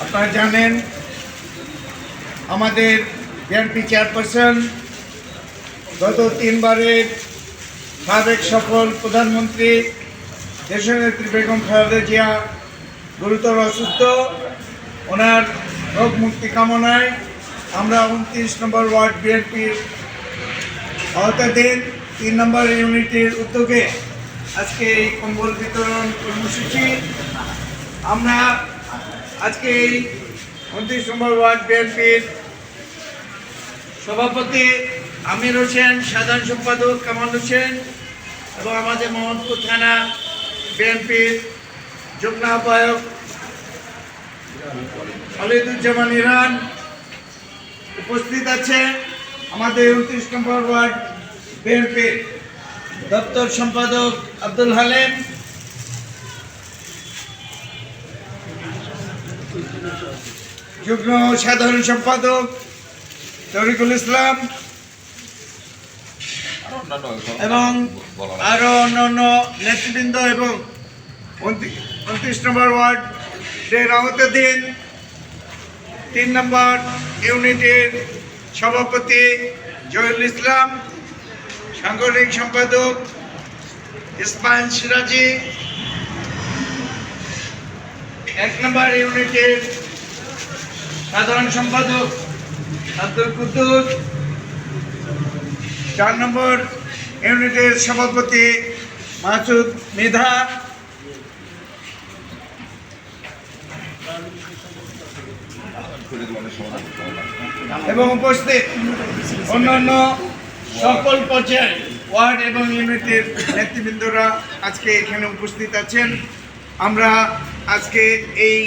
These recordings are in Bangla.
আপনারা জানেন আমাদের বিএনপি চেয়ারপারসন গত 3 বারের সাবেক সফল প্রধানমন্ত্রী দেশনেত্রী বেগম খালেদা জিয়া গুরুতর অসুস্থ। ওনার রোগ মুক্তি কামনায় আমরা 29 নম্বর ওয়ার্ড বিএনপির আওতাধীন 3 নম্বর ইউনিটের উদ্যোগে আজকে এই কম্বল বিতরণ কর্মসূচি। আমরা আজকে এই 29 নম্বর ওয়ার্ড বিএনপির সভাপতি আমির হোসেন, সাধারণ সম্পাদক কামাল হোসেন এবং আমাদের মোহাম্মদপুর থানা বিএনপির যুগ্ম আহ্বায়ক খালিদুজ্জামান ইরান উপস্থিত আছে। আমাদের 29 নম্বর ওয়ার্ড বিএনপির দপ্তর সম্পাদক আব্দুল হালিম, যুগ্ম সাধারণ সম্পাদক তরিকুল ইসলাম এবং আরো অন্যান্য নেতৃবৃন্দ এবং 29 নম্বর ওয়ার্ডের আওতাধীন 3 নম্বর ইউনিটের সভাপতি জহিরুল ইসলাম, সাংগঠনিক সম্পাদক ইসমাইল সিরাজি, 1 নম্বর ইউনিটের সাধারণ সম্পাদক আব্দুল কুদ্দুস, 4 নম্বর ইউনিটের সভাপতি মাসুদ মৃধা এবং উপস্থিত অন্যান্য সকল পর্যায়ে ওয়ার্ড এবং ইউনিটের নেতৃবৃন্দরা আজকে এখানে উপস্থিত আছেন। আমরা আজকে এই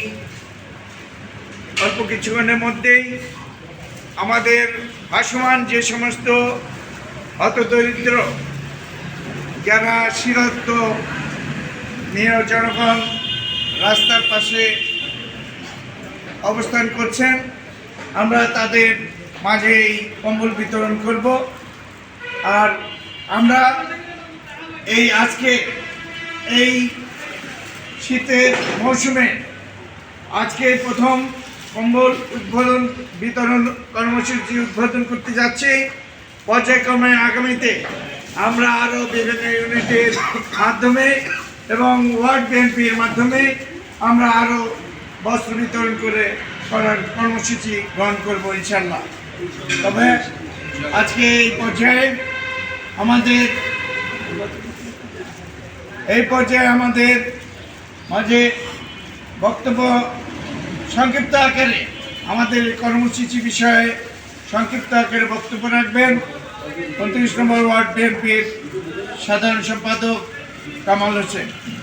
অল্প কিছুক্ষণের মধ্যেই আমাদের ভাসমান যে সমস্ত হতদরিদ্র যারা শীর্ষস্থ নিয়ে জনগণ রাস্তার পাশে অবস্থান করছেন, আমরা তাদের মাঝে এই কম্বল বিতরণ করব। আর আমরা এই আজকে এই শীতের মৌসুমে আজকে প্রথম কম্বল উদ্বোধন বিতরণ কর্মসূচি উদ্বোধন করতে যাচ্ছি। পর্যায়ক্রমে আগামীতে আমরা আরও বিভিন্ন ইউনিটের মাধ্যমে এবং ওয়ার্ড বিএনপির মাধ্যমে আমরা আরও বস্ত্র বিতরণ করার কর্মসূচি গ্রহণ করব ইনশাল্লাহ। তবে আজকে এই পর্যায়ে আমাদের মাঝে বক্তব্য সংক্ষিপ্ত আকারে আমাদের কর্মসূচি বিষয়ে সংক্ষিপ্ত আকারে বক্তব্য রাখবেন 29 নম্বর ওয়ার্ড বিএনপির সাধারণ সম্পাদক কামাল হোসেন।